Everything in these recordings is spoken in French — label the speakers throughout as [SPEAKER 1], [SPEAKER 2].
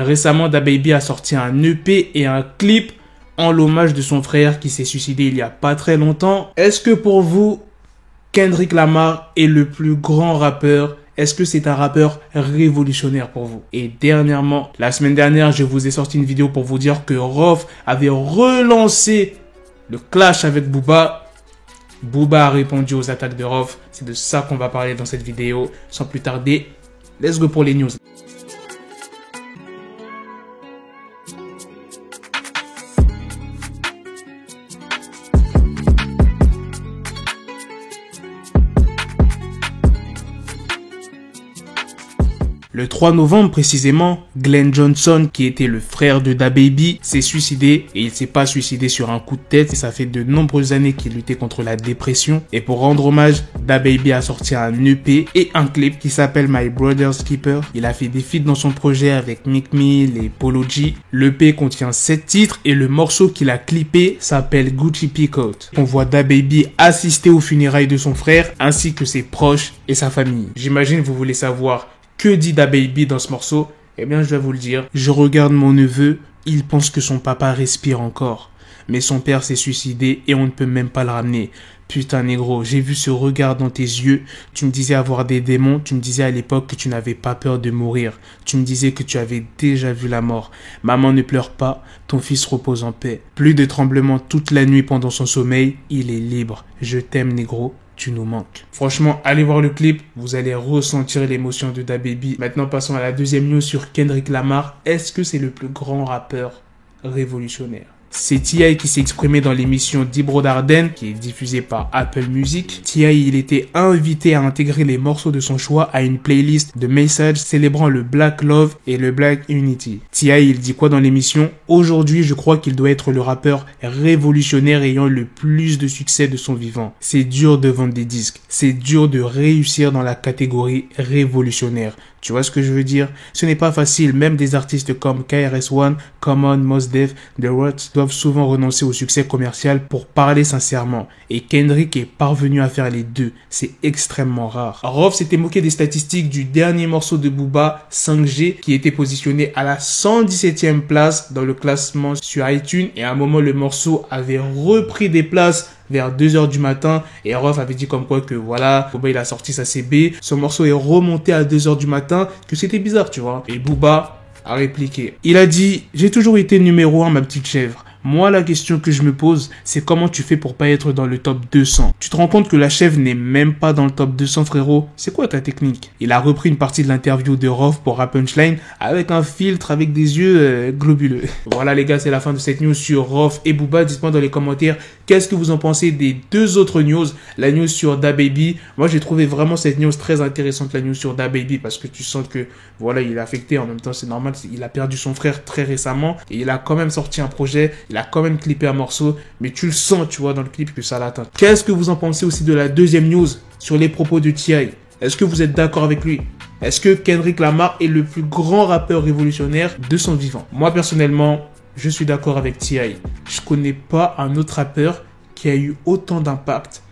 [SPEAKER 1] Récemment, DaBaby a sorti un EP et un clip en l'hommage de son frère qui s'est suicidé il y a pas très longtemps. Est-ce que pour vous, Kendrick Lamar est le plus grand rappeur? Est-ce que c'est un rappeur révolutionnaire pour vous? Et dernièrement, la semaine dernière, je vous ai sorti une vidéo pour vous dire que Rof avait relancé le clash avec Booba. Booba a répondu aux attaques de Rof. C'est de ça qu'on va parler dans cette vidéo. Sans plus tarder, let's go pour les news. Le 3 novembre précisément, Glenn Johnson, qui était le frère de DaBaby, s'est suicidé et il s'est pas suicidé sur un coup de tête. Ça fait de nombreuses années qu'il luttait contre la dépression. Et pour rendre hommage, DaBaby a sorti un EP et un clip qui s'appelle My Brother's Keeper. Il a fait des feats dans son projet avec Meek Mill et Polo G. L'EP contient 7 titres et le morceau qu'il a clippé s'appelle Gucci Peacoat. On voit DaBaby assister aux funérailles de son frère ainsi que ses proches et sa famille. J'imagine vous voulez savoir que dit DaBaby dans ce morceau? Eh bien, je vais vous le dire. Je regarde mon neveu, il pense que son papa respire encore. Mais son père s'est suicidé et on ne peut même pas le ramener. Putain, négro, j'ai vu ce regard dans tes yeux. Tu me disais avoir des démons. Tu me disais à l'époque que tu n'avais pas peur de mourir. Tu me disais que tu avais déjà vu la mort. Maman, ne pleure pas. Ton fils repose en paix. Plus de tremblements toute la nuit pendant son sommeil. Il est libre. Je t'aime, négro. Tu nous manques. Franchement, allez voir le clip, vous allez ressentir l'émotion de DaBaby. Maintenant, passons à la deuxième news sur Kendrick Lamar. Est-ce que c'est le plus grand rappeur révolutionnaire? C'est T.I. qui s'est exprimé dans l'émission d'Ibro Darden, qui est diffusée par Apple Music. T.I. il était invité à intégrer les morceaux de son choix à une playlist de messages célébrant le Black Love et le Black Unity. T.I. il dit quoi dans l'émission? Aujourd'hui, je crois qu'il doit être le rappeur révolutionnaire ayant le plus de succès de son vivant. C'est dur de vendre des disques. C'est dur de réussir dans la catégorie révolutionnaire. Tu vois ce que je veux dire? Ce n'est pas facile. Même des artistes comme KRS-One, Common, Mos Def, The Ruts doivent souvent renoncer au succès commercial pour parler sincèrement. Et Kendrick est parvenu à faire les deux. C'est extrêmement rare. Rof s'était moqué des statistiques du dernier morceau de Booba, 5G, qui était positionné à la 117e place dans le classement sur iTunes. Et à un moment, le morceau avait repris des places vers 2h du matin et Rof avait dit comme quoi que voilà, Booba il a sorti sa CB, son morceau est remonté à 2h du matin, que c'était bizarre, tu vois. Et Booba a répliqué. Il a dit « J'ai toujours été numéro 1 ma petite chèvre. Moi, la question que je me pose, c'est comment tu fais pour pas être dans le top 200. Tu te rends compte que la chèvre n'est même pas dans le top 200, frérot? C'est quoi ta technique? » Il a repris une partie de l'interview de Rof pour Rap Punchline avec un filtre avec des yeux globuleux. Voilà les gars, c'est la fin de cette news sur Rof et Booba. Dites-moi dans les commentaires qu'est-ce que vous en pensez des deux autres news. La news sur DaBaby. Moi, j'ai trouvé vraiment cette news très intéressante, la news sur DaBaby, parce que tu sens que voilà, il est affecté. En même temps, c'est normal. Il a perdu son frère très récemment et il a quand même sorti un projet. Il a quand même clippé un morceau, mais tu le sens, tu vois, dans le clip que ça l'atteint. Qu'est-ce que vous en pensez aussi de la deuxième news sur les propos de T.I.? Est-ce que vous êtes d'accord avec lui? Est-ce que Kendrick Lamar est le plus grand rappeur révolutionnaire de son vivant? Moi, personnellement, je suis d'accord avec T.I. Je connais pas un autre rappeur qui a eu autant d'impact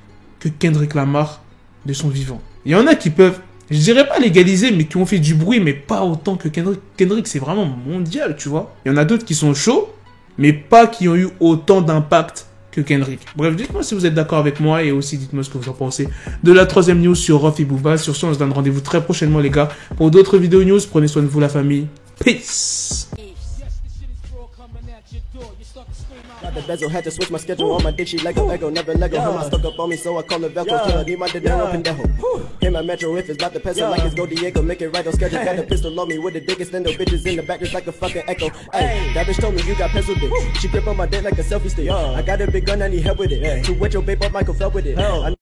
[SPEAKER 1] que Kendrick Lamar de son vivant. Il y en a qui peuvent, je dirais pas légaliser, mais qui ont fait du bruit, mais pas autant que Kendrick. Kendrick, c'est vraiment mondial, tu vois. Il y en a d'autres qui sont chauds, mais pas qui ont eu autant d'impact que Kendrick. Bref, dites-moi si vous êtes d'accord avec moi et aussi dites-moi ce que vous en pensez de la troisième news sur Rof et Booba. Sur ce, on se donne rendez-vous très prochainement les gars pour d'autres vidéos news. Prenez soin de vous la famille. Peace.
[SPEAKER 2] Got the bezel, had to switch my schedule on my dick, she Lego, Ego, never Lego. Him, I stuck up on me, so I call the Velcro. Still, I need my dinero, pendejo. Him, my metro, if it's about to peso, like it's Go Diego, make it right on schedule. Got a pistol on me with the dick extendo, bitches in the back just like a fucking echo. Hey, that bitch told me you got pencil dick. She grip on my dick like a selfie stick. I got a big gun, I need help with it. To wet your babe up, Michael fell with it.